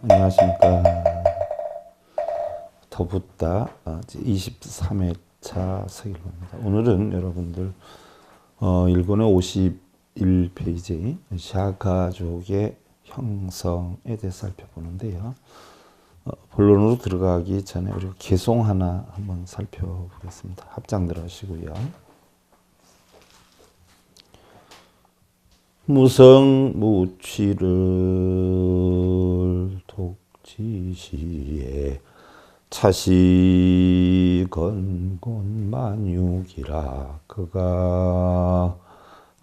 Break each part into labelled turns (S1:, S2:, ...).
S1: 안녕하십니까. 더붓다 23회차 서일로입니다. 오늘은 여러분들 1권의 51페이지 샤가족의 형성에 대해 살펴보는데요. 본론으로 들어가기 전에 우리가 개송 하나 한번 살펴보겠습니다. 합장들 하시고요. 무성무취를 독지시에 차시건곤만육이라 그가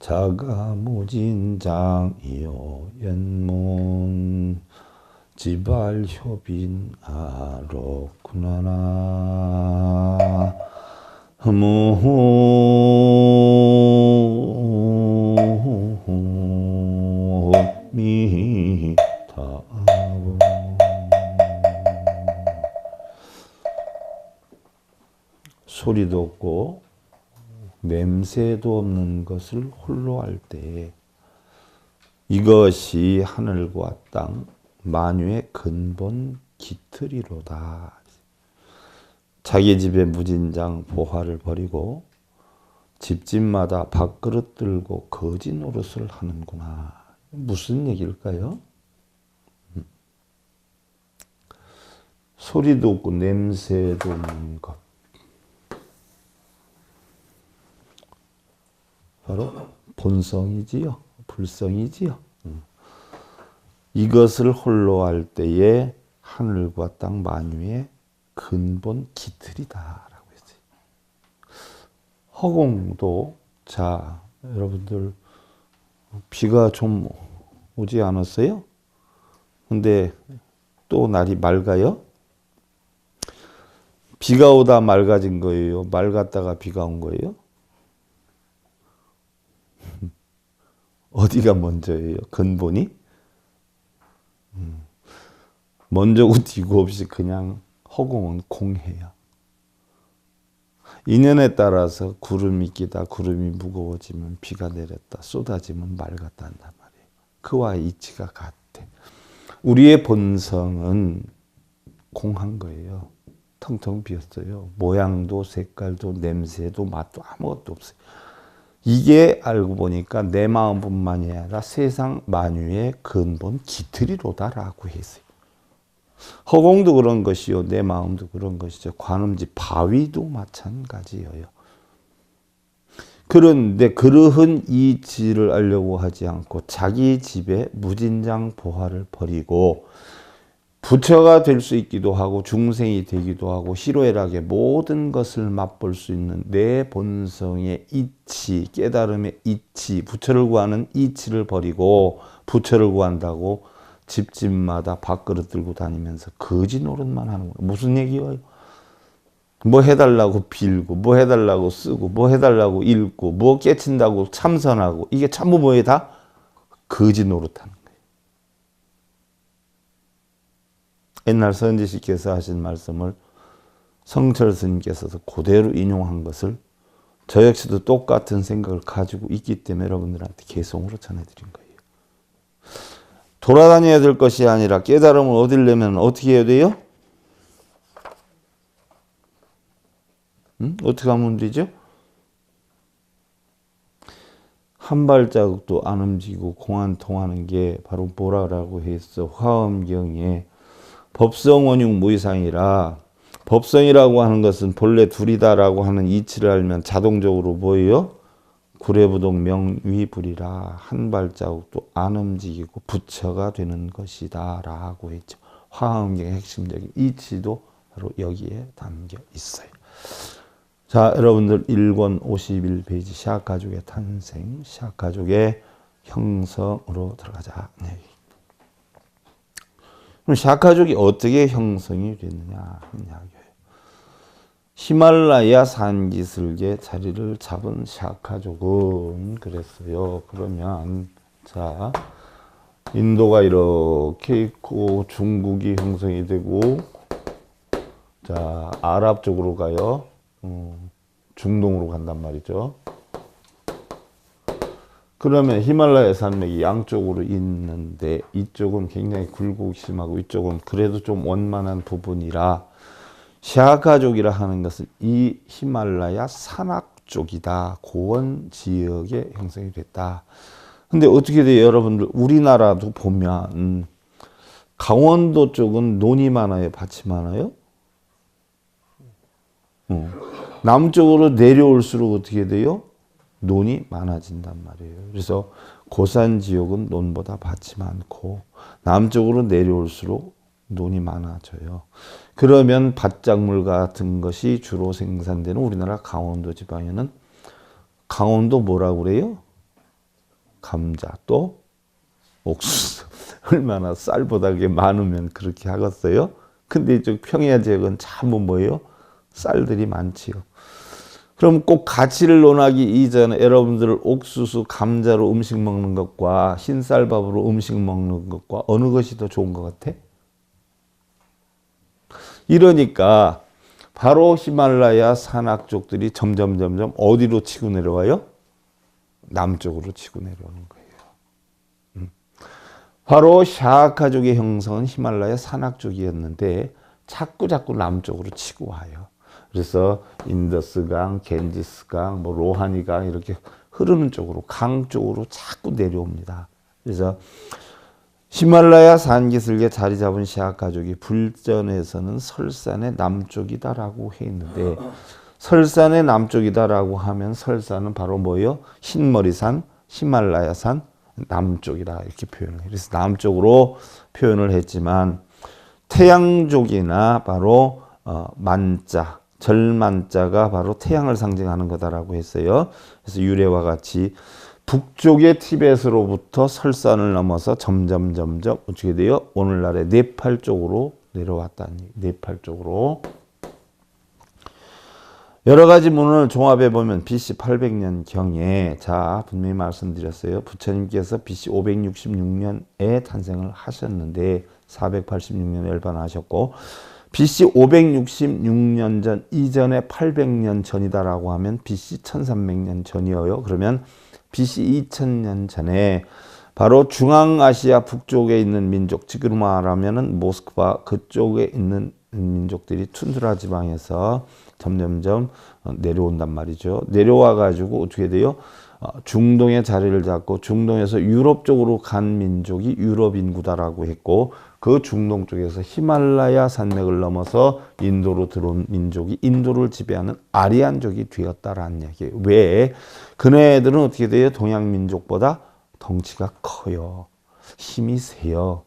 S1: 자가무진장이요 연문 지발효빈아로구나나 미타보 소리도 없고 냄새도 없는 것을 홀로 할 때 이것이 하늘과 땅 만유의 근본 기틀이로다. 자기 집에 무진장 보화를 버리고 집집마다 밥그릇 들고 거지 노릇을 하는구나. 무슨 얘기일까요? 소리도 없고 냄새도 없는 것. 바로 본성이지요. 불성이지요. 이것을 홀로 할 때에 하늘과 땅 만유의 근본 기틀이다라고 했어요. 허공도 자 여러분들 비가 좀 오지 않았어요? 근데 또 날이 맑아요? 비가 오다 맑아진 거예요? 맑았다가 비가 온 거예요? 어디가 먼저예요? 근본이? 먼저고 뒤고 없이 그냥 허공은 공해야. 인연에 따라서 구름이 끼다 구름이 무거워지면 비가 내렸다 쏟아지면 맑았다 한단 말이에요. 그와 이치가 같아. 우리의 본성은 공한 거예요. 텅텅 비었어요. 모양도 색깔도 냄새도 맛도 아무것도 없어요. 이게 알고 보니까 내 마음뿐만이 아니라 세상 만유의 근본 기틀이로다라고 했어요. 허공도 그런 것이요. 내 마음도 그런 것이죠. 관음지 바위도 마찬가지예요. 그런데 그러한 이치를 알려고 하지 않고 자기 집에 무진장 보화를 버리고 부처가 될 수 있기도 하고 중생이 되기도 하고 희로애락의 모든 것을 맛볼 수 있는 내 본성의 이치, 깨달음의 이치, 부처를 구하는 이치를 버리고 부처를 구한다고 집집마다 밥그릇 들고 다니면서 거지 노릇만 하는 거예요. 무슨 얘기예요? 뭐 해달라고 빌고 뭐 해달라고 쓰고 뭐 해달라고 읽고 뭐 깨친다고 참선하고 이게 전부 뭐예요? 다 거지 노릇하는 거예요. 옛날 선지식께서 하신 말씀을 성철 스님께서도 그대로 인용한 것을 저 역시도 똑같은 생각을 가지고 있기 때문에 여러분들한테 개송으로 전해드린 거예요. 돌아다녀야 될 것이 아니라 깨달음을 얻으려면 어떻게 해야 돼요? 어떻게 하면 되죠? 한 발자국도 안 움직이고 공안 통하는 게 바로 뭐라고 했어? 화엄경에 법성원육 무이상이라 법성이라고 하는 것은 본래 둘이다라고 하는 이치를 알면 자동적으로 뭐예요? 구례부동 명위불이라 한 발자국도 안 움직이고 부처가 되는 것이다 라고 했죠. 화엄경의 핵심적인 이치도 바로 여기에 담겨 있어요. 자, 여러분들 1권 51페이지 시학가족의 탄생, 시학가족의 형성으로 들어가자. 네. 그럼 시학가족이 어떻게 형성이 됐느냐 하는 이야기예요. 히말라야 산기슭에 자리를 잡은 시학가족은 그랬어요. 그러면 자, 인도가 이렇게 있고 중국이 형성이 되고, 자, 아랍 쪽으로 가요. 중동으로 간단 말이죠. 그러면 히말라야 산맥이 양쪽으로 있는데 이쪽은 굉장히 굴곡심하고 이쪽은 그래도 좀 원만한 부분이라 시아가족이라 하는 것은 이 히말라야 산악 쪽이다. 고원 지역에 형성이 됐다. 근데 어떻게 돼요? 여러분들 우리나라도 보면 강원도 쪽은 논이 많아요? 밭이 많아요? 남쪽으로 내려올수록 어떻게 돼요? 논이 많아진단 말이에요. 그래서 고산 지역은 논보다 밭이 많고 남쪽으로 내려올수록 논이 많아져요. 그러면 밭작물 같은 것이 주로 생산되는 우리나라 강원도 지방에는 강원도 뭐라고 그래요? 감자 또 옥수수. 얼마나 쌀보다 그게 많으면 그렇게 하겠어요? 근데 이쪽 평야 지역은 전부 뭐예요? 쌀들이 많지요. 그럼 꼭 가치를 논하기 이전에 여러분들 옥수수, 감자로 음식 먹는 것과 흰쌀밥으로 음식 먹는 것과 어느 것이 더 좋은 것 같아? 이러니까 바로 히말라야 산악 쪽들이 점점 어디로 치고 내려와요? 남쪽으로 치고 내려오는 거예요. 바로 샤아카족의 형성은 히말라야 산악 쪽이었는데 자꾸 남쪽으로 치고 와요. 그래서 인더스강, 겐지스강, 뭐 로하니강 이렇게 흐르는 쪽으로 강 쪽으로 자꾸 내려옵니다. 그래서 히말라야 산기슭에 자리 잡은 시아가족이 불전에서는 설산의 남쪽이다라고 했는데 설산의 남쪽이다라고 하면 설산은 바로 뭐예요? 흰머리산, 히말라야산 남쪽이다 이렇게 표현을 해요. 그래서 남쪽으로 표현을 했지만 태양족이나 바로 만자 절만자가 바로 태양을 상징하는 거다라고 했어요. 그래서 유래와 같이 북쪽의 티벳으로부터 설산을 넘어서 점점 어떻게 돼요? 오늘날의 네팔 쪽으로 내려왔다는 얘기. 네팔 쪽으로. 여러 가지 문헌을 종합해 보면 BC 800년 경에 자 분명히 말씀드렸어요. 부처님께서 BC 566년에 탄생을 하셨는데 486년에 열반하셨고 BC 566년 전 이전에 800년 전이다라고 하면 BC 1300년 전이에요. 그러면 BC 2000년 전에 바로 중앙아시아 북쪽에 있는 민족, 지금 말하면은 모스크바 그쪽에 있는 민족들이 툰드라 지방에서 점점 내려온단 말이죠. 내려와 가지고 어떻게 돼요? 중동에 자리를 잡고 중동에서 유럽 쪽으로 간 민족이 유럽 인구다라고 했고 그 중동 쪽에서 히말라야 산맥을 넘어서 인도로 들어온 민족이 인도를 지배하는 아리안족이 되었다라는 얘기예요. 왜? 그네들은 어떻게 돼요? 동양 민족보다 덩치가 커요. 힘이 세요.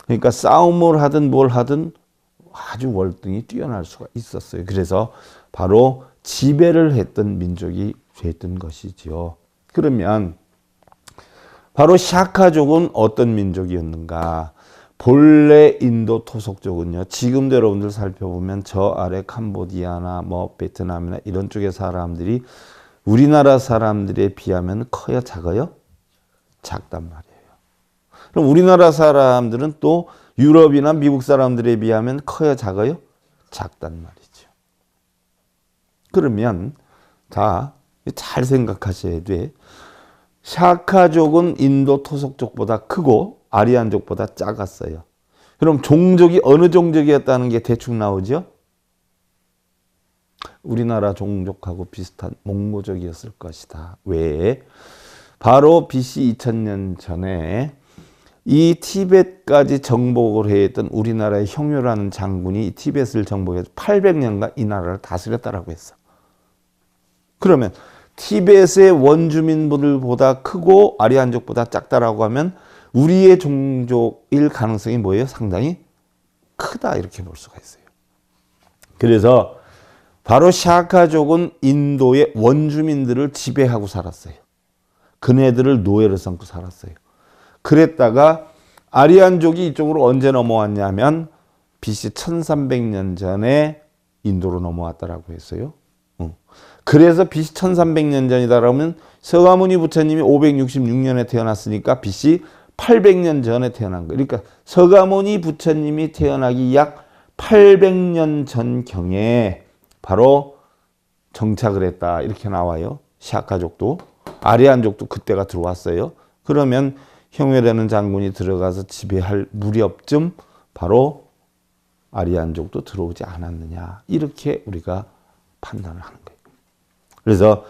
S1: 그러니까 싸움을 하든 뭘 하든 아주 월등히 뛰어날 수가 있었어요. 그래서 바로 지배를 했던 민족이 됐던 것이지요. 그러면 바로 샤카족은 어떤 민족이었는가? 본래 인도 토속족은요. 지금도 여러분들 살펴보면 저 아래 캄보디아나 뭐 베트남이나 이런 쪽의 사람들이 우리나라 사람들에 비하면 커요? 작아요? 작단 말이에요. 그럼 우리나라 사람들은 또 유럽이나 미국 사람들에 비하면 커요? 작아요? 작단 말이죠. 그러면 잘 생각하셔야 돼. 샤카족은 인도 토속족보다 크고 아리안족보다 작았어요. 그럼 종족이 어느 종족이었다는 게 대충 나오죠? 우리나라 종족하고 비슷한 몽고족이었을 것이다. 왜? 바로 BC 2000년 전에 이 티벳까지 정복을 했던 우리나라의 형효라는 장군이 티벳을 정복해서 800년간 이 나라를 다스렸다라고 했어. 그러면 티벳의 원주민들보다 크고 아리안족보다 작다라고 하면 우리의 종족일 가능성이 뭐예요? 상당히 크다 이렇게 볼 수가 있어요. 그래서 바로 샤카족은 인도의 원주민들을 지배하고 살았어요. 그네들을 노예로 삼고 살았어요. 그랬다가 아리안족이 이쪽으로 언제 넘어왔냐면 BC 1300년 전에 인도로 넘어왔다라고 했어요. 그래서 BC 1300년 전이다 그러면 서가모니 부처님이 566년에 태어났으니까 BC 800년 전에 태어난 거예요. 그러니까 서가모니 부처님이 태어나기 약 800년 전경에 바로 정착을 했다 이렇게 나와요. 샤카족도 아리안족도 그때가 들어왔어요. 그러면 형회라는 장군이 들어가서 지배할 무렵쯤 바로 아리안족도 들어오지 않았느냐 이렇게 우리가 판단을 하는 거예요. 그래서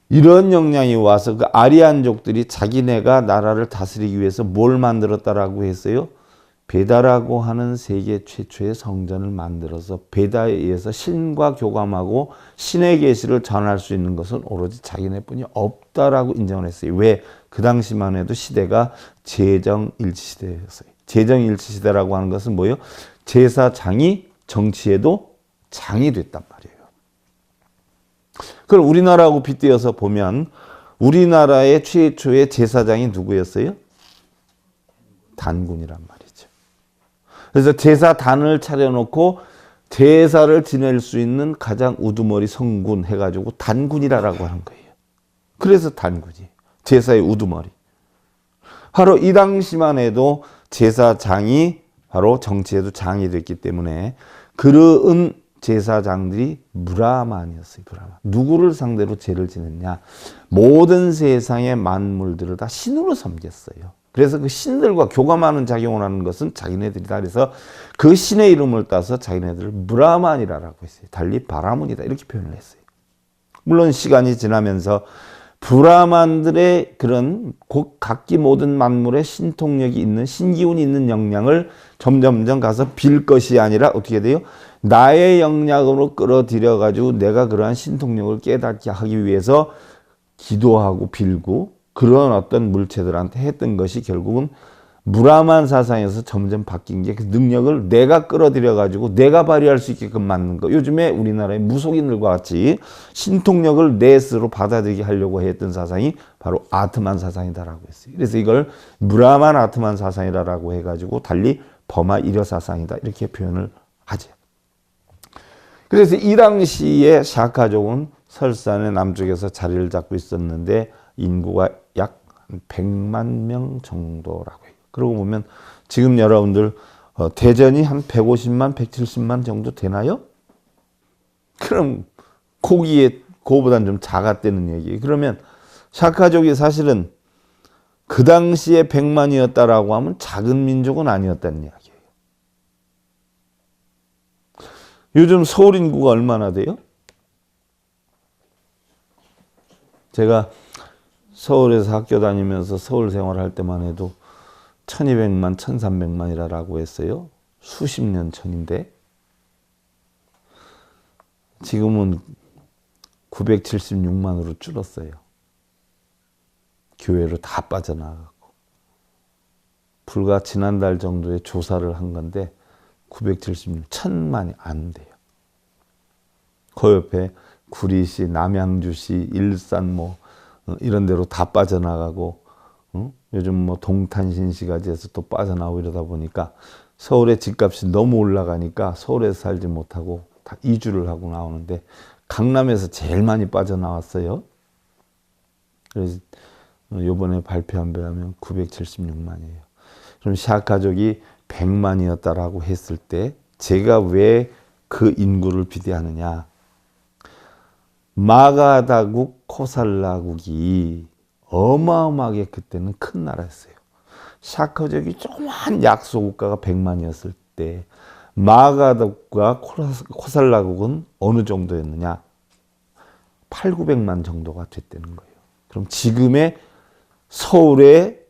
S1: 이런 영향이 와서 그 아리안족들이 자기네가 나라를 다스리기 위해서 뭘 만들었다라고 했어요? 베다라고 하는 세계 최초의 성전을 만들어서 베다에 의해서 신과 교감하고 신의 계시를 전할 수 있는 것은 오로지 자기네뿐이 없다라고 인정을 했어요. 왜? 그 당시만 해도 시대가 제정일치 시대였어요. 제정일치 시대라고 하는 것은 뭐예요? 제사장이 정치에도 장이 됐단 말이에요. 그걸 우리나라하고 빗대어서 보면 우리나라의 최초의 제사장이 누구였어요? 단군이란 말이죠. 그래서 제사단을 차려놓고 제사를 지낼 수 있는 가장 우두머리 성군 해가지고 단군이라고 하는 거예요. 그래서 단군이 제사의 우두머리. 바로 이 당시만 해도 제사장이 바로 정치에도 장이 됐기 때문에 그런 제사장들이 브라만이었어요. 브라만. 누구를 상대로 제를 지냈냐? 모든 세상의 만물들을 다 신으로 섬겼어요. 그래서 그 신들과 교감하는 작용을 하는 것은 자기네들이다. 그래서 그 신의 이름을 따서 자기네들을 브라만이라고 했어요. 달리 바라문이다 이렇게 표현을 했어요. 물론 시간이 지나면서 브라만들의 그런 각기 모든 만물의 신통력이 있는 신기운이 있는 역량을 점점점 가서 빌 것이 아니라 어떻게 돼요? 나의 역량으로 끌어들여 가지고 내가 그러한 신통력을 깨닫게 하기 위해서 기도하고 빌고 그런 어떤 물체들한테 했던 것이 결국은 브라만 사상에서 점점 바뀐 게 그 능력을 내가 끌어들여 가지고 내가 발휘할 수 있게끔 만든 거. 요즘에 우리나라의 무속인들과 같이 신통력을 내 스스로 받아들이게 하려고 했던 사상이 바로 아트만 사상이다라고 했어요. 그래서 이걸 브라만 아트만 사상이다라고 해가지고 달리 버마 일여 사상이다 이렇게 표현을 하죠. 그래서 이 당시에 샤카족은 설산의 남쪽에서 자리를 잡고 있었는데 인구가 약 100만 명 정도라고 해요. 그러고 보면 지금 여러분들 대전이 한 150만, 170만 정도 되나요? 그럼 고기에 그거보다는 좀 작았다는 얘기예요. 그러면 샤카족이 사실은 그 당시에 100만이었다라고 하면 작은 민족은 아니었다는 이야기예요. 요즘 서울 인구가 얼마나 돼요? 제가 서울에서 학교 다니면서 서울 생활할 때만 해도 1200만, 1300만이라고 했어요. 수십 년 전인데 지금은 976만으로 줄었어요. 교회로 다 빠져나가고 불과 지난달 정도에 조사를 한 건데 976, 1000만이 안 돼요. 그 옆에 구리시, 남양주시, 일산 뭐 이런 데로 다 빠져나가고 요즘 뭐 동탄신시까지 해서 또 빠져나오고 이러다 보니까 서울의 집값이 너무 올라가니까 서울에서 살지 못하고 다 이주를 하고 나오는데 강남에서 제일 많이 빠져나왔어요. 그래서 요번에 발표한 바 하면 976만이에요. 그럼 샤카족이 100만이었다라고 했을 때 제가 왜 그 인구를 비대하느냐? 마가다국, 코살라국이 어마어마하게 그때는 큰 나라였어요. 샤카족이 조그만 약소국가가 100만이었을 때 마가다국과 코살라국은 어느 정도였느냐? 8, 900만 정도가 됐다는 거예요. 그럼 지금의 서울의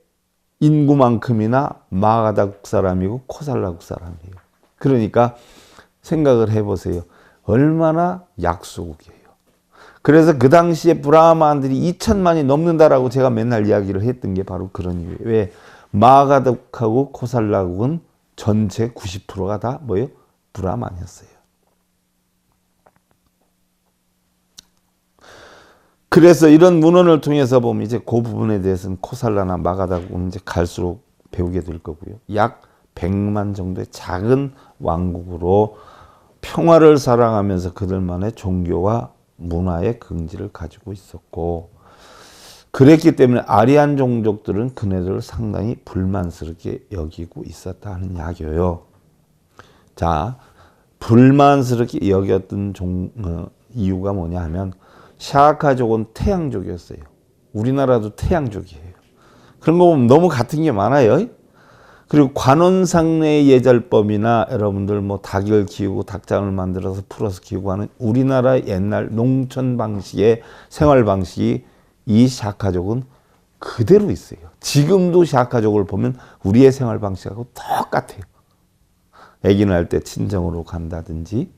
S1: 인구만큼이나 마가다국 사람이고 코살라국 사람이에요. 그러니까 생각을 해보세요. 얼마나 약소국이에요. 그래서 그 당시에 브라హ만들이 2천만이 넘는다라고 제가 맨날 이야기를 했던 게 바로 그런 이유예요. 왜? 마가덕하고 코살라국은 전체 90%가 다 뭐예요? 브라만이었어요. 그래서 이런 문헌을 통해서 보면 이제 그 부분에 대해서는 코살라나 마가다국은 이제 갈수록 배우게 될 거고요. 약 100만 정도의 작은 왕국으로 평화를 사랑하면서 그들만의 종교와 문화의 긍지를 가지고 있었고, 그랬기 때문에 아리안 종족들은 그네들을 상당히 불만스럽게 여기고 있었다 하는 이야기예요. 자, 불만스럽게 여겼던 이유가 뭐냐 하면 샤아카족은 태양족이었어요. 우리나라도 태양족이에요. 그런 거 보면 너무 같은 게 많아요. 그리고 관원상례 예절법이나 여러분들 뭐 닭을 키우고 닭장을 만들어서 풀어서 키우고 하는 우리나라 옛날 농촌 방식의 생활 방식이 이 샤아카족은 그대로 있어요. 지금도 샤아카족을 보면 우리의 생활 방식하고 똑같아요. 아기 낳을 때 친정으로 간다든지,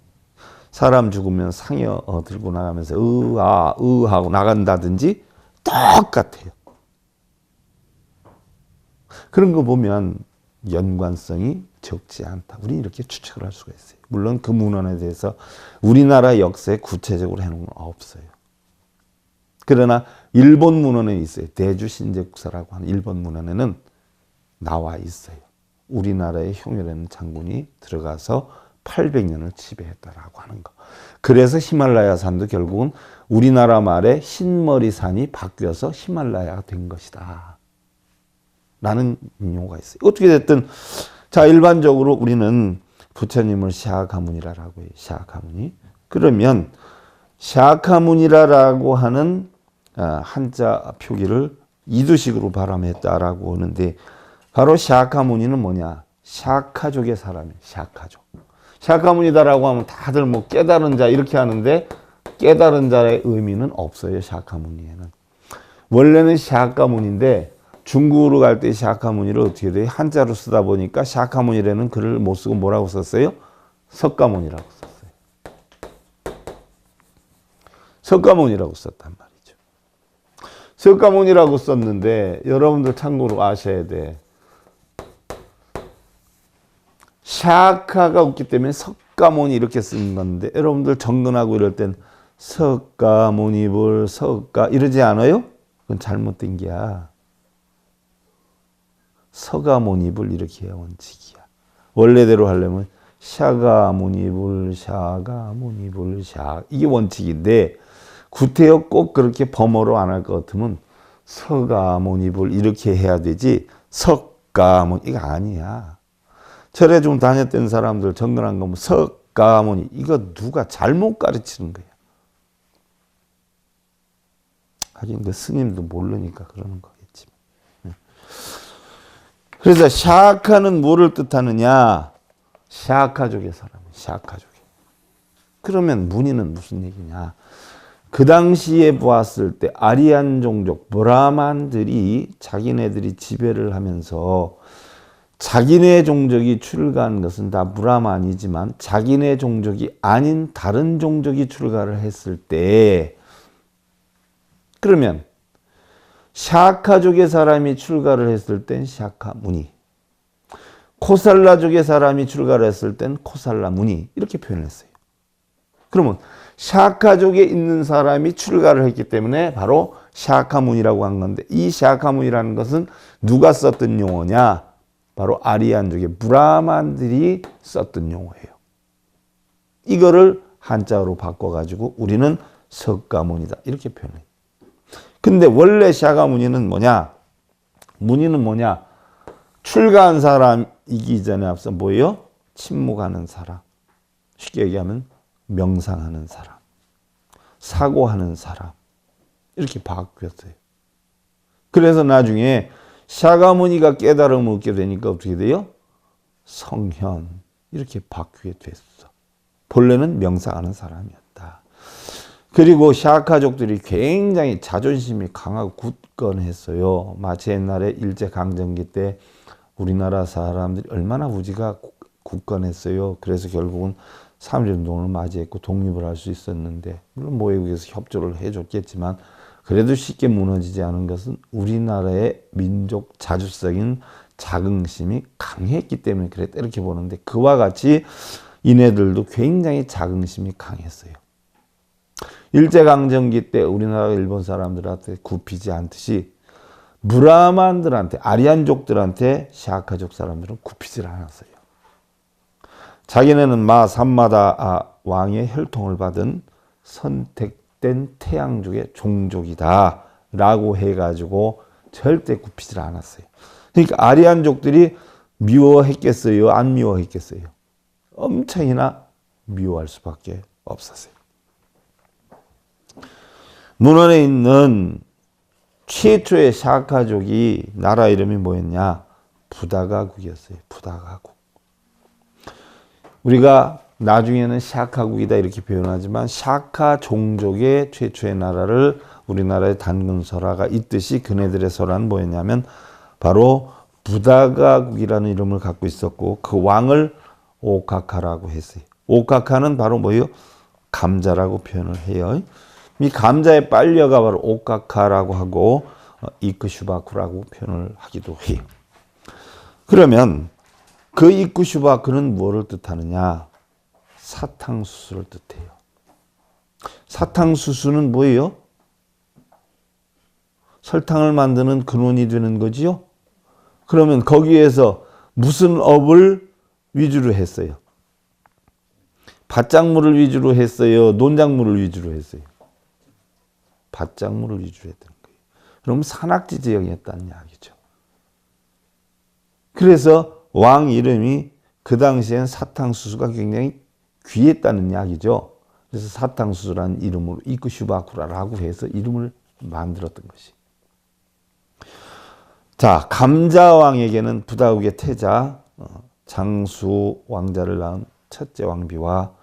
S1: 사람 죽으면 상여 들고 나가면서 하고 나간다든지 똑같아요. 그런 거 보면 연관성이 적지 않다. 우리는 이렇게 추측을 할 수가 있어요. 물론 그 문헌에 대해서 우리나라 역사에 구체적으로 해놓은 건 없어요. 그러나 일본 문헌에 있어요. 대주 신제국사라고 하는 일본 문헌에는 나와 있어요. 우리나라의 형이라는 장군이 들어가서 800년을 지배했다라고 하는 거. 그래서 히말라야 산도 결국은 우리나라 말에 흰머리 산이 바뀌어서 히말라야가 된 것이다 라는 인용가 있어요. 어떻게 됐든 자, 일반적으로 우리는 부처님을 샤카무니라라고 해요. 샤카무니. 그러면 샤카무니라라고 하는 한자 표기를 이두식으로 발음했다라고 하는데, 바로 샤카무니는 뭐냐? 샤카족의 사람이에요. 샤카족. 샤카무니다라고 하면 다들 뭐 깨달은 자 이렇게 하는데, 깨달은 자의 의미는 없어요. 샤카무니에는. 원래는 샤카무니인데 중국으로 갈 때 샤카무니를 어떻게 돼요? 한자로 쓰다 보니까 샤카무니라는 글을 못 쓰고 뭐라고 썼어요? 석가모니라고 썼어요. 석가모니라고 썼단 말이죠. 석가모니라고 썼는데 여러분들 참고로 아셔야 돼. 샤카가 없기 때문에 석가모니 이렇게 쓰는 건데, 여러분들 정근하고 이럴 땐 석가모니불 석가 이러지 않아요? 그건 잘못된 게야. 서가모니불 이렇게 해야 원칙이야. 원래대로 하려면 샤가모니불 샤가모니불 샤, 이게 원칙인데 구태여 꼭 그렇게 범어로 안 할 것 같으면 서가모니불 이렇게 해야 되지 석가모니 이거 아니야. 절에 좀 다녔던 사람들 정근한 거면 석가모니 이거 누가 잘못 가르치는 거야. 하긴 그 스님도 모르니까 그러는 거겠지. 그래서 샤카는 뭐를 뜻하느냐? 샤카족의 사람, 샤카족. 그러면 무니는 무슨 얘기냐? 그 당시에 보았을 때 아리안 종족 브라만들이 자기네들이 지배를 하면서 자기네 종족이 출가한 것은 다 브라만이지만 자기네 종족이 아닌 다른 종족이 출가를 했을 때, 그러면 샤카족의 사람이 출가를 했을 땐 샤카무니, 코살라족의 사람이 출가를 했을 땐 코살라무니 이렇게 표현했어요. 그러면 샤카족에 있는 사람이 출가를 했기 때문에 바로 샤카무니라고 한 건데, 이 샤카무니라는 것은 누가 썼던 용어냐? 바로 아리안족의 브라만들이 썼던 용어예요. 이거를 한자어로 바꿔가지고 우리는 석가모니다 이렇게 표현해요. 근데 원래 샤가무니는 뭐냐? 무니는 뭐냐? 출가한 사람이기 전에 앞서 뭐예요? 침묵하는 사람. 쉽게 얘기하면 명상하는 사람. 사고하는 사람. 이렇게 바뀌었어요. 그래서 나중에 샤가무니가 깨달음을 얻게 되니까 어떻게 돼요? 성현. 이렇게 바뀌게 됐어. 본래는 명상하는 사람이었다. 그리고 샤카족들이 굉장히 자존심이 강하고 굳건했어요. 마치 옛날에 일제강점기 때 우리나라 사람들이 얼마나 우지가 굳건했어요. 그래서 결국은 3.1운동을 맞이했고 독립을 할 수 있었는데, 물론 모해국에서 협조를 해줬겠지만 그래도 쉽게 무너지지 않은 것은 우리나라의 민족 자주적인 자긍심이 강했기 때문에 그랬다, 이렇게 보는데, 그와 같이 이네들도 굉장히 자긍심이 강했어요. 일제강점기 때 우리나라가 일본 사람들한테 굽히지 않듯이 브라만들한테, 아리안족들한테 샤카족 사람들은 굽히질 않았어요. 자기네는 마 삼마다 왕의 혈통을 받은 선택된 태양족의 종족이다 라고 해가지고 절대 굽히질 않았어요. 그러니까 아리안족들이 미워했겠어요? 안 미워했겠어요? 엄청이나 미워할 수밖에 없었어요. 문헌에 있는 최초의 샤카족이 나라 이름이 뭐였냐? 부다가국이었어요. 부다가국. 우리가 나중에는 샤카국이다 이렇게 표현하지만 샤카 종족의 최초의 나라를 우리나라에 담근 설화가 있듯이 그네들의 설화는 뭐였냐면 바로 부다가국이라는 이름을 갖고 있었고, 그 왕을 오카카라고 했어요. 오카카는 바로 뭐예요? 감자라고 표현을 해요. 이 감자의 빨려가 바로 오카카라고 하고 이쿠슈바쿠라고 표현을 하기도 해요. 그러면 그 이쿠슈바쿠는 뭐를 뜻하느냐? 사탕수수를 뜻해요. 사탕수수는 뭐예요? 설탕을 만드는 근원이 되는 거지요. 그러면 거기에서 무슨 업을 위주로 했어요? 밭작물을 위주로 했어요? 논작물을 위주로 했어요? 밭작물을 위주로 했던 거예요. 그럼 산악지 지역이었다는 이야기죠. 그래서 왕 이름이 그 당시엔 사탕수수가 굉장히 귀했다는 이야기죠. 그래서 사탕수수라는 이름으로 이쿠슈바쿠라라고 해서 이름을 만들었던 것이. 자, 감자왕에게는 부다국의 태자 장수 왕자를 낳은 첫째 왕비와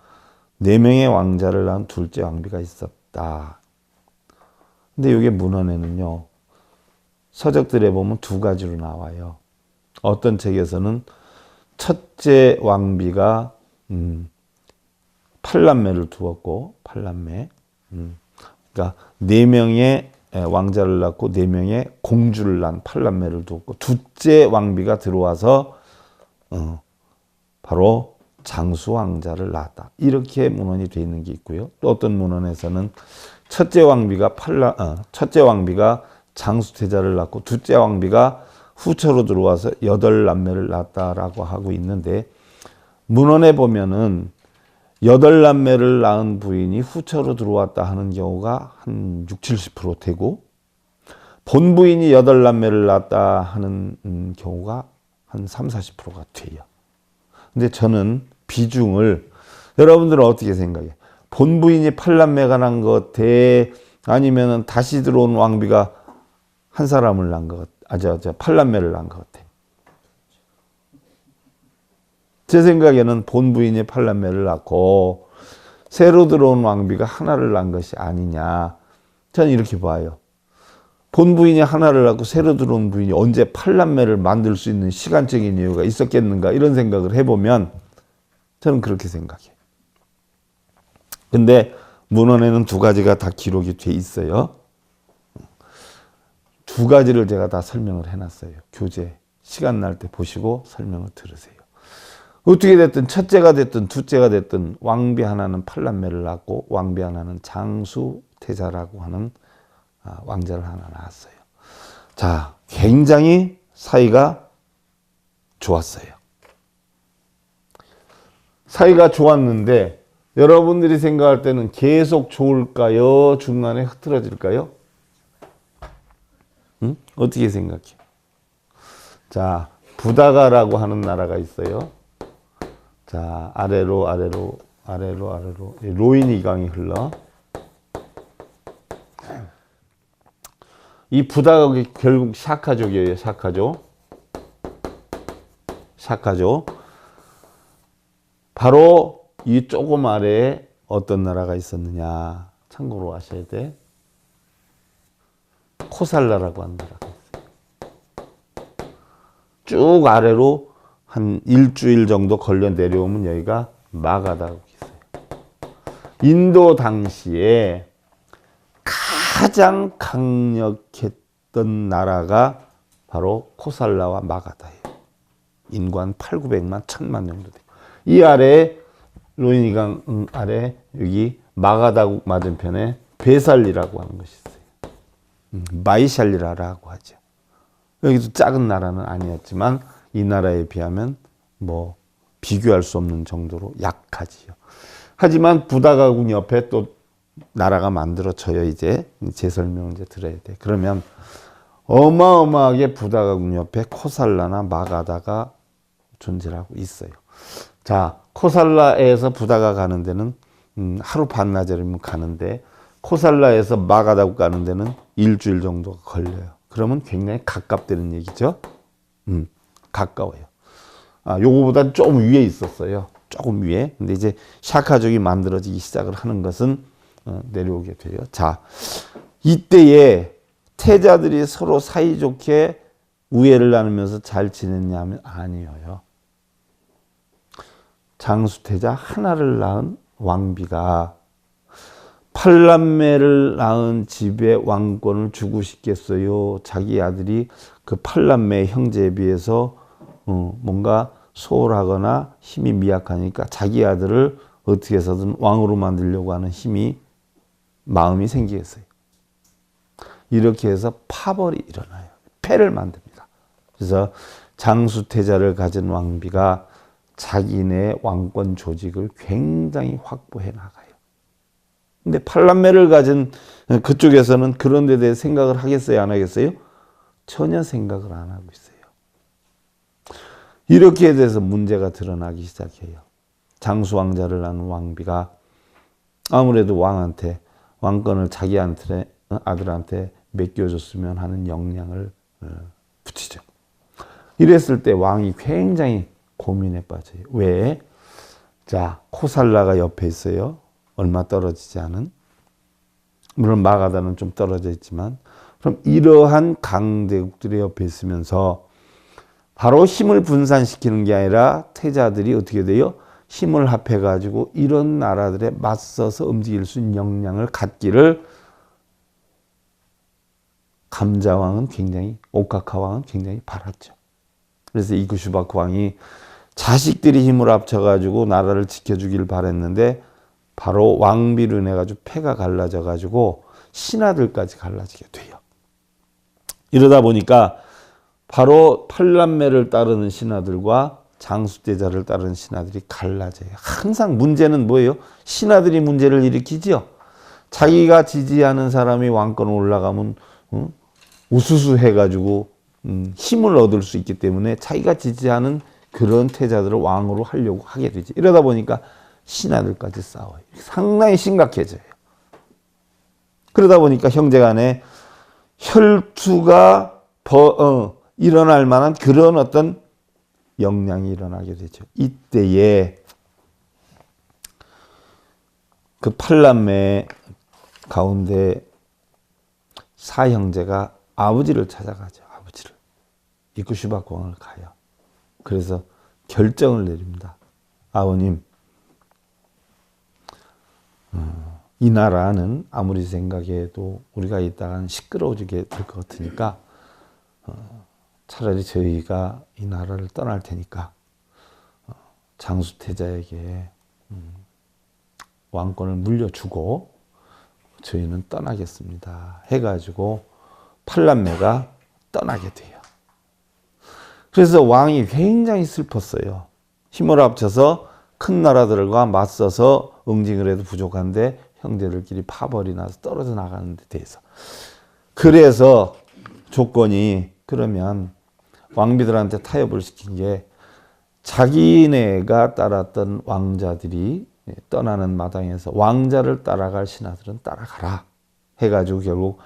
S1: 4명의 왕자를 낳은 둘째 왕비가 있었다. 근데 이게 문헌에는요, 서적들에 보면 2가지로 나와요. 어떤 책에서는 첫째 왕비가 팔남매를 두었고, 팔남매, 그러니까 4명의 왕자를 낳고 4명의 공주를 낳은 팔남매를 두었고, 둘째 왕비가 들어와서 바로 장수 왕자를 낳았다. 이렇게 문헌이 되어 있는 게 있고요. 또 어떤 문헌에서는 첫째 왕비가 장수 태자를 낳고 둘째 왕비가 후처로 들어와서 8남매를 낳았다라고 하고 있는데, 문헌에 보면은 8남매를 낳은 부인이 후처로 들어왔다 하는 경우가 한 60-70% 되고, 본부인이 8남매를 낳았다 하는 경우가 한 30-40%가 돼요. 근데 저는 비중을, 여러분들은 어떻게 생각해요? 본부인이 8남매가 난 것 같아? 아니면 다시 들어온 왕비가 한 사람을 낳은 것 같아? 8남매를 낳은 것 같아? 제 생각에는 본부인이 8남매를 낳고 새로 들어온 왕비가 하나를 낳은 것이 아니냐. 저는 이렇게 봐요. 본부인이 하나를 낳고 새로 들어온 부인이 언제 8남매를 만들 수 있는 시간적인 이유가 있었겠는가, 이런 생각을 해보면 저는 그렇게 생각해요. 근데 문헌에는 2가지가 다 기록이 돼 있어요. 2가지를 제가 다 설명을 해놨어요. 교재 시간 날 때 보시고 설명을 들으세요. 어떻게 됐든 첫째가 됐든 둘째가 됐든 왕비 하나는 8남매를 낳고 왕비 하나는 장수태자라고 하는 왕자를 하나 낳았어요. 자, 굉장히 사이가 좋았어요. 사이가 좋았는데 여러분들이 생각할 때는 계속 좋을까요? 중간에 흐트러질까요? 응? 어떻게 생각해? 자, 부다가라고 하는 나라가 있어요. 자, 아래로 로인이 강이 흘러. 이 부다가국이 결국 샤카족이에요. 샤카족. 바로 이 조금 아래에 어떤 나라가 있었느냐. 참고로 아셔야 돼. 코살라라고 하는 나라가 있어요. 쭉 아래로 한 일주일 정도 걸려 내려오면 여기가 마가다국이 있어요. 인도 당시에 가장 강력했던 나라가 바로 코살라와 마가다예요. 인구 한 8,900만, 1,000만 정도 돼요. 이 아래 로히니강 아래 여기 마가다국 맞은편에 베살리라고 하는 것이 있어요. 마이샬리라라고 하죠. 여기도 작은 나라는 아니었지만 이 나라에 비하면 뭐 비교할 수 없는 정도로 약하지요. 하지만 부다가국 옆에 또 나라가 만들어져요. 이제 제 설명을 이제 들어야 돼. 그러면 어마어마하게 부다가국 옆에 코살라나 마가다가 존재하고 있어요. 자, 코살라에서 부다가 가는 데는 하루 반나절이면 가는데 코살라에서 마가다국 가는 데는 일주일 정도가 걸려요. 그러면 굉장히 가깝다는 얘기죠. 가까워요. 요거보다 좀 위에 있었어요. 조금 위에. 근데 이제 샤카족이 만들어지기 시작을 하는 것은 내려오게 돼요. 자, 이때에 태자들이 서로 사이좋게 우애를 나누면서 잘 지냈냐면 아니에요. 장수태자 하나를 낳은 왕비가 팔남매를 낳은 집에 왕권을 주고 싶겠어요? 자기 아들이 그 팔남매 형제에 비해서 뭔가 소홀하거나 힘이 미약하니까 자기 아들을 어떻게 해서든 왕으로 만들려고 하는 마음이 생기겠어요. 이렇게 해서 파벌이 일어나요. 패를 만듭니다. 그래서 장수태자를 가진 왕비가 자기네 왕권 조직을 굉장히 확보해 나가요. 근데 팔남매를 가진 그쪽에서는 그런 데 대해 생각을 하겠어요? 안 하겠어요? 전혀 생각을 안 하고 있어요. 이렇게 돼서 문제가 드러나기 시작해요. 장수왕자를 낳은 왕비가 아무래도 왕한테 왕권을 자기 아들한테 맡겨줬으면 하는 영향을 붙이죠. 이랬을 때 왕이 굉장히 고민에 빠져요. 왜? 자, 코살라가 옆에 있어요. 얼마 떨어지지 않은. 물론 마가다는 좀 떨어져 있지만, 그럼 이러한 강대국들의 옆에 있으면서 바로 힘을 분산시키는 게 아니라 태자들이 어떻게 돼요? 힘을 합해가지고 이런 나라들에 맞서서 움직일 수 있는 역량을 갖기를 오카카 왕은 굉장히 바랐죠. 그래서 이쿠슈바크 왕이 자식들이 힘을 합쳐가지고 나라를 지켜주길 바랬는데 바로 왕비로 인해가지고 패가 갈라져가지고 신하들까지 갈라지게 돼요. 이러다 보니까 바로 팔남매를 따르는 신하들과 장수태자를 따르는 신하들이 갈라져요. 항상 문제는 뭐예요? 신하들이 문제를 일으키지요. 자기가 지지하는 사람이 왕권에 올라가면 우수수 해가지고 힘을 얻을 수 있기 때문에 자기가 지지하는 그런 태자들을 왕으로 하려고 하게 되지. 이러다 보니까 신하들까지 싸워요. 상당히 심각해져요. 그러다 보니까 형제간에 혈투가 일어날 만한 그런 어떤 역량이 일어나게 되죠. 이때에 그 팔남매 가운데 사형제가 아버지를 찾아가죠. 아버지를. 이쿠슈바크 왕을 가요. 그래서 결정을 내립니다. 아버님, 이 나라는 아무리 생각해도 우리가 있다간 시끄러워지게 될 것 같으니까 차라리 저희가 이 나라를 떠날 테니까 장수태자에게 왕권을 물려주고 저희는 떠나겠습니다. 해가지고 팔남매가 떠나게 돼요. 그래서 왕이 굉장히 슬펐어요. 힘을 합쳐서 큰 나라들과 맞서서 응징을 해도 부족한데 형제들끼리 파벌이 나서 떨어져 나가는 데 대해서. 그래서 조건이 그러면 왕비들한테 타협을 시킨 게 자기네가 따랐던 왕자들이 떠나는 마당에서 왕자를 따라갈 신하들은 따라가라 해가지고 결국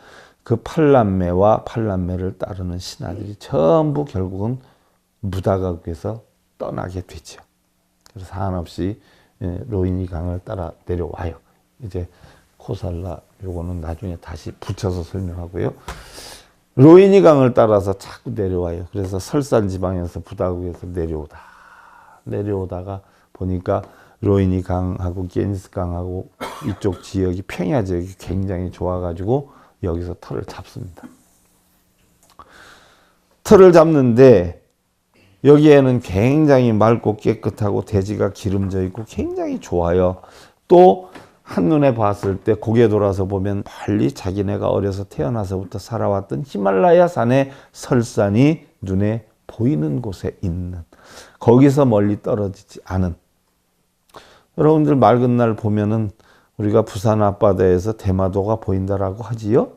S1: 그 팔남매와 팔남매를 따르는 신하들이 전부 결국은 무다가국에서 떠나게 되죠. 그래서 한없이 로히니 강을 따라 내려와요. 이제 코살라 요거는 나중에 다시 붙여서 설명하고요. 로히니 강을 따라서 자꾸 내려와요. 그래서 설산 지방에서 부다국에서 내려오다가 보니까 로인이 강하고 게니스 강하고 이쪽 지역이 평야 지역이 굉장히 좋아가지고 여기서 털을 잡습니다. 털을 잡는데 여기에는 굉장히 맑고 깨끗하고 대지가 기름져 있고 굉장히 좋아요. 또 한눈에 봤을 때 고개 돌아서 보면 멀리 자기네가 어려서 태어나서부터 살아왔던 히말라야 산의 설산이 눈에 보이는 곳에 있는, 거기서 멀리 떨어지지 않은. 여러분들 맑은 날 보면은 우리가 부산 앞바다에서 대마도가 보인다라고 하지요.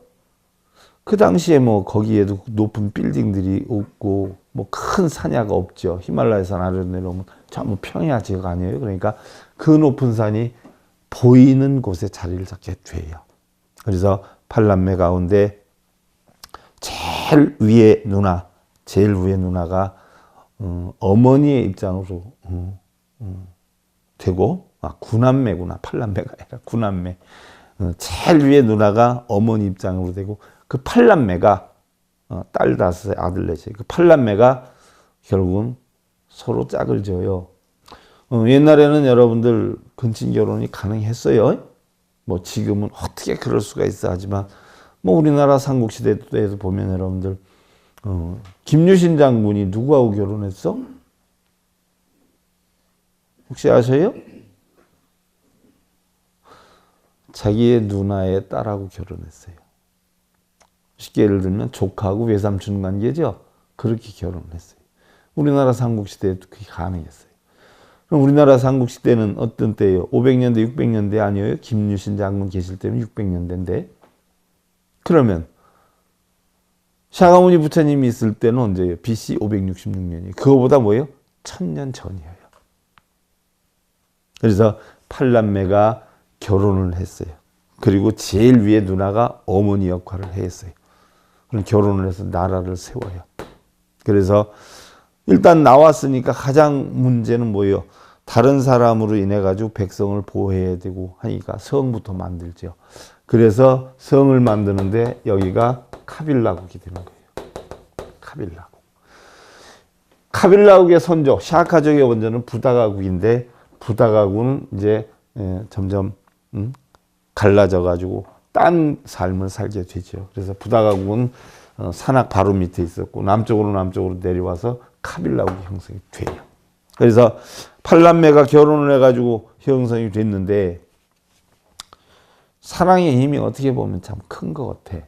S1: 그 당시에 뭐 거기에도 높은 빌딩들이 없고 뭐 큰 산야가 없죠. 히말라야 산 아래로 내려오면 전부 평야 지역 아니에요. 그러니까 그 높은 산이 보이는 곳에 자리를 잡게 돼요. 그래서 팔남매 가운데 제일 위에 누나가 어머니의 입장으로 되고, 구남매구나. 팔남매가 아니라 구남매. 제일 위에 누나가 어머니 입장으로 되고, 그 팔남매가 딸 다섯에 아들 넷이, 그 팔남매가 결국은 서로 짝을 지어요. 옛날에는 여러분들 근친 결혼이 가능했어요. 뭐 지금은 어떻게 그럴 수가 있어 하지만 뭐 우리나라 삼국시대에도 보면 여러분들 김유신 장군이 누구하고 결혼했어? 혹시 아세요? 자기의 누나의 딸하고 결혼했어요. 쉽게 예를 들면 조카하고 외삼촌 관계죠. 그렇게 결혼을 했어요. 우리나라 삼국시대에도 그게 가능했어요. 그럼 우리나라 삼국시대는 어떤 때예요? 500년대, 600년대 아니에요? 김유신 장군 계실 때는 600년대인데. 그러면 샤가무니 부처님이 있을 때는 언제예요? BC 566년이에요. 그거보다 뭐예요? 1000년 전이에요. 그래서 팔남매가 결혼을 했어요. 그리고 제일 위에 누나가 어머니 역할을 했어요. 그럼 결혼을 해서 나라를 세워요. 그래서 일단 나왔으니까 가장 문제는 뭐예요? 다른 사람으로 인해 가지고 백성을 보호해야 되고 하니까 성부터 만들죠. 그래서 성을 만드는데 여기가 카빌라국이 되는 거예요. 카빌라국의 선조, 샤카족의 원조는 부다가국인데 부다가국은 이제 점점 갈라져 가지고 딴 삶을 살게 되죠. 그래서 부다가국은 산악 바로 밑에 있었고 남쪽으로 내려와서 카빌라국이 형성이 돼요. 그래서 팔남매가 결혼을 해가지고 형성이 됐는데 사랑의 힘이 어떻게 보면 참 큰 것 같아.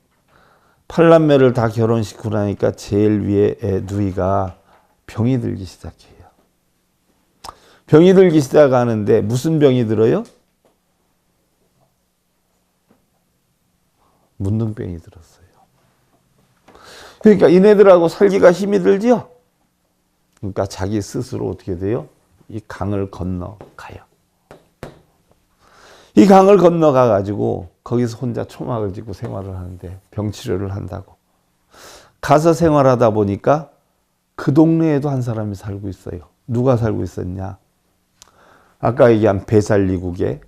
S1: 팔남매를 다 결혼시키고 나니까 제일 위에 누이가 병이 들기 시작해요. 병이 들기 시작하는데 무슨 병이 들어요? 문둥병이 들었어요. 그러니까 이네들하고 살기가 힘이 들지요. 그러니까 자기 스스로 어떻게 돼요? 이 강을 건너가요. 이 강을 건너가 가지고 거기서 혼자 초막을 짓고 생활을 하는데 병치료를 한다고. 가서 생활하다 보니까 그 동네에도 한 사람이 살고 있어요. 누가 살고 있었냐? 아까 얘기한 베살리국의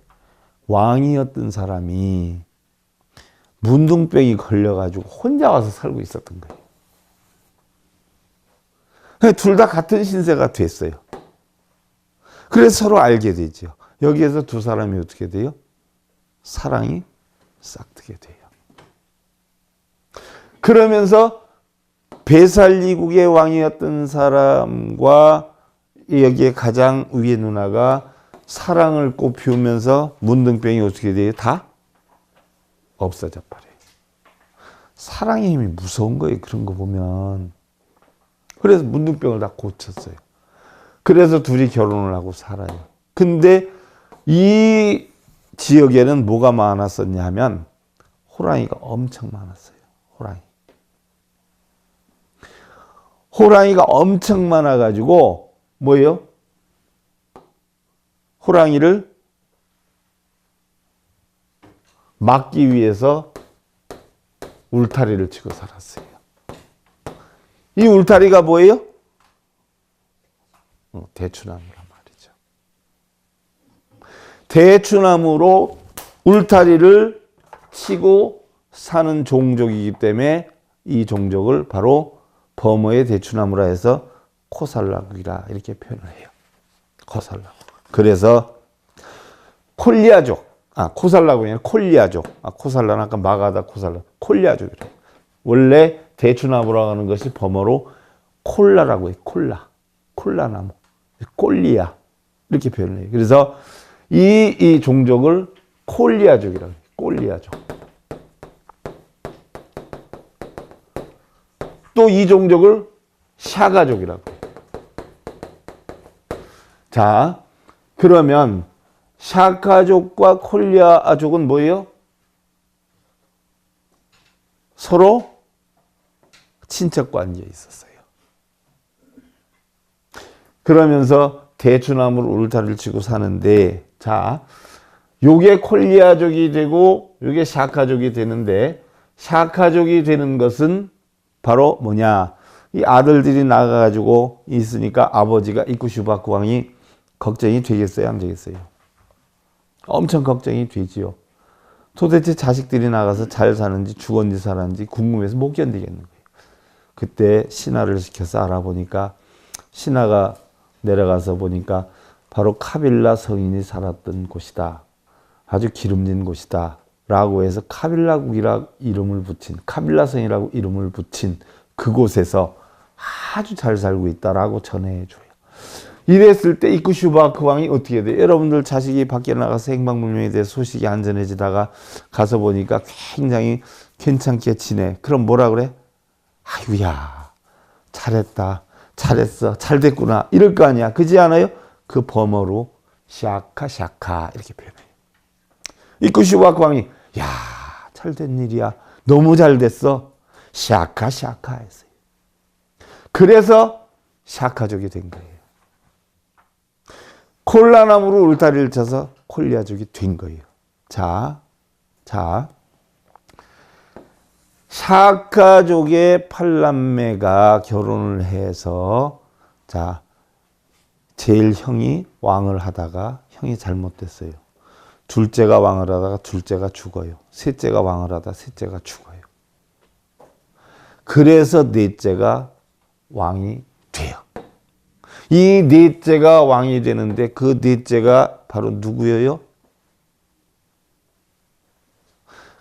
S1: 왕이었던 사람이 문둥병이 걸려가지고 혼자 와서 살고 있었던 거예요. 둘 다 같은 신세가 됐어요. 그래서 서로 알게 되죠. 여기에서 두 사람이 어떻게 돼요? 사랑이 싹트게 돼요. 그러면서 베살리국의 왕이었던 사람과 여기에 가장 위에 누나가 사랑을 꽃피우면서 문둥병이 어떻게 돼요? 다 없어져 버려요. 사랑의 힘이 무서운 거예요. 그런 거 보면. 그래서 문둥병을 다 고쳤어요. 그래서 둘이 결혼을 하고 살아요. 근데 이 지역에는 뭐가 많았었냐 하면 호랑이가 엄청 많았어요. 호랑이가 엄청 많아가지고 뭐예요? 호랑이를 막기 위해서 울타리를 치고 살았어요. 이 울타리가 뭐예요? 대추나무란 말이죠. 대추나무로 울타리를 치고 사는 종족이기 때문에 이 종족을 바로 버머의 대추나무라 해서 코살라국이라 이렇게 표현을 해요. 코살라국. 그래서 콜리아족. 코살라가 아니라 콜리아족. 코살라는 아까 마가다 코살라. 콜리아족이라고. 원래 대추나무라고 하는 것이 범어로 콜라라고 해요. 콜라나무. 콜리아. 이렇게 표현해요. 그래서 이 종족을 콜리아족이라고 해요. 콜리아족. 또 이 종족을 샤가족이라고 해요. 자, 그러면 샤가족과 콜리아족은 뭐예요? 서로 친척 관계에 있었어요. 그러면서 대추나무를 울타리를 치고 사는데, 자, 요게 콜리아족이 되고 요게 샤카족이 되는데, 샤카족이 되는 것은 바로 뭐냐? 이 아들들이 나가가지고 있으니까 아버지가 이쿠슈바크 왕이 걱정이 되겠어요? 안 되겠어요? 엄청 걱정이 되지요. 도대체 자식들이 나가서 잘 사는지 죽었는지 살았는지 궁금해서 못 견디겠는 거예요. 그때 신하를 시켜서 알아보니까 신하가 내려가서 보니까 바로 카빌라 성인이 살았던 곳이다. 아주 기름진 곳이다. 라고 해서 카빌라국이라고 이름을 붙인, 카빌라성이라고 이름을 붙인 그곳에서 아주 잘 살고 있다라고 전해줘요. 이랬을 때 이쿠슈바크 왕이 어떻게 돼요? 여러분들 자식이 밖에 나가서 행방불명에 대해 소식이 안 전해지다가 가서 보니까 굉장히 괜찮게 지내. 그럼 뭐라 그래? 아이고야, 잘했다, 잘했어, 잘됐구나 이럴 거 아니야. 그지 않아요? 그 범어로 샤카 이렇게 표현해요. 이쿠슈바크 왕이 야, 잘된 일이야, 너무 잘됐어, 샤카 했어요. 그래서 샤카족이 된 거예요. 콜라나무로 울타리를 쳐서 콜리아족이 된 거예요. 자, 샤카족의 팔남매가 결혼을 해서, 자, 제일 형이 왕을 하다가 형이 잘못됐어요. 둘째가 왕을 하다가 둘째가 죽어요. 셋째가 왕을 하다가 셋째가 죽어요. 그래서 넷째가 왕이 돼요. 이 넷째가 왕이 되는데 그 넷째가 바로 누구예요?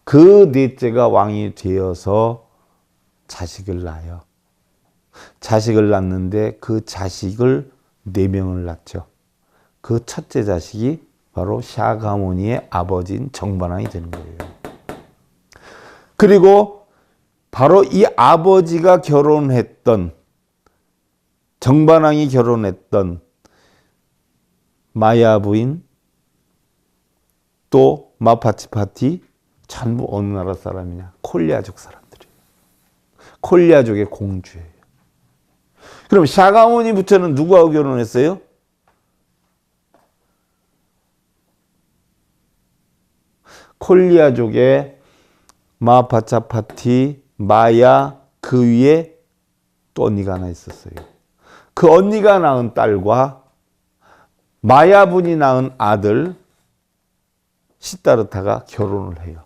S1: 그 넷째가 왕이 되어서 자식을 낳아요. 자식을 낳는데 그 자식을 4명을 낳죠. 그 첫째 자식이 바로 샤가모니의 아버지인 정반왕이 되는 거예요. 그리고 바로 이 아버지가 결혼했던, 정반왕이 결혼했던 마야 부인 또 마파치파티 전부 어느 나라 사람이냐? 콜리아족 사람들이에요. 콜리아족의 공주예요. 그럼 샤가모니 부처는 누구하고 결혼했어요? 콜리아족의 마파차파티, 마야, 그 위에 또 언니가 하나 있었어요. 그 언니가 낳은 딸과 마야분이 낳은 아들 시타르타가 결혼을 해요.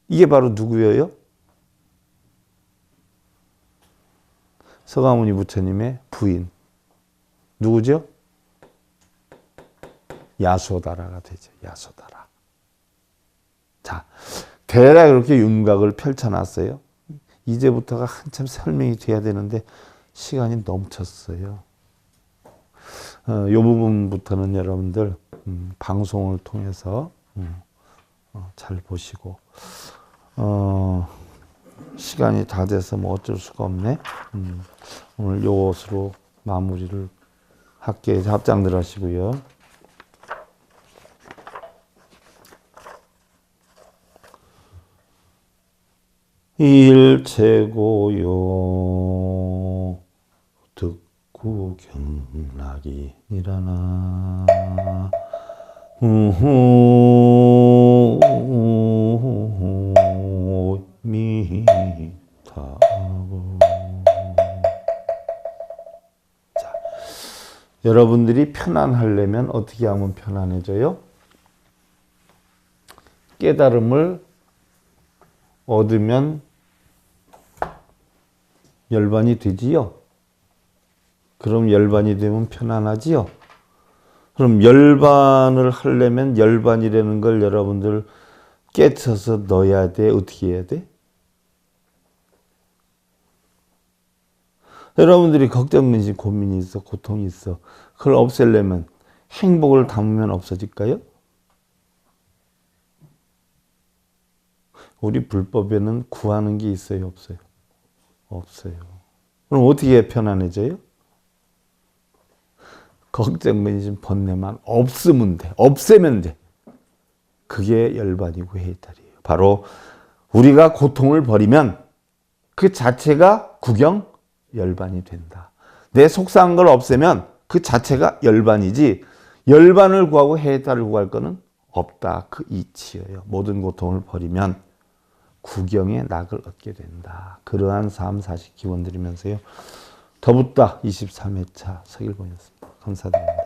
S1: 이게 바로 누구예요? 서가모니 부처님의 부인. 누구죠? 야소다라가 되죠. 야소다라. 자, 대략 이렇게 윤곽을 펼쳐놨어요. 이제부터가 한참 설명이 돼야 되는데 시간이 넘쳤어요. 이 부분부터는 여러분들 방송을 통해서 잘 보시고, 시간이 다 돼서 뭐 어쩔 수가 없네. 오늘 요것으로 마무리를 할게요. 합장들 하시고요. 일체고요 듣고 경락이 일어나 미타고. 자, 여러분들이 편안하려면 어떻게 하면 편안해져요? 깨달음을 얻으면 열반이 되지요. 그럼 열반이 되면 편안하지요. 그럼 열반을 하려면 열반이라는 걸 여러분들 깨쳐서 넣어야 돼? 어떻게 해야 돼? 여러분들이 걱정, 근심, 고민이 있어, 고통이 있어. 그걸 없애려면 행복을 담으면 없어질까요? 우리 불법에는 구하는 게 있어요, 없어요? 없어요. 그럼 어떻게 편안해져요? 걱정, 근심, 번뇌만 없으면 돼. 없애면 돼. 그게 열반이고 해탈이에요. 바로 우리가 고통을 버리면 그 자체가 구경 열반이 된다. 내 속상한 걸 없애면 그 자체가 열반이지 열반을 구하고 해탈을 구할 거는 없다. 그 이치예요. 모든 고통을 버리면 구경의 낙을 얻게 된다. 그러한 삶 사실 기원 드리면서요. 더붓다 23회차 서길본이었습니다. 감사드립니다.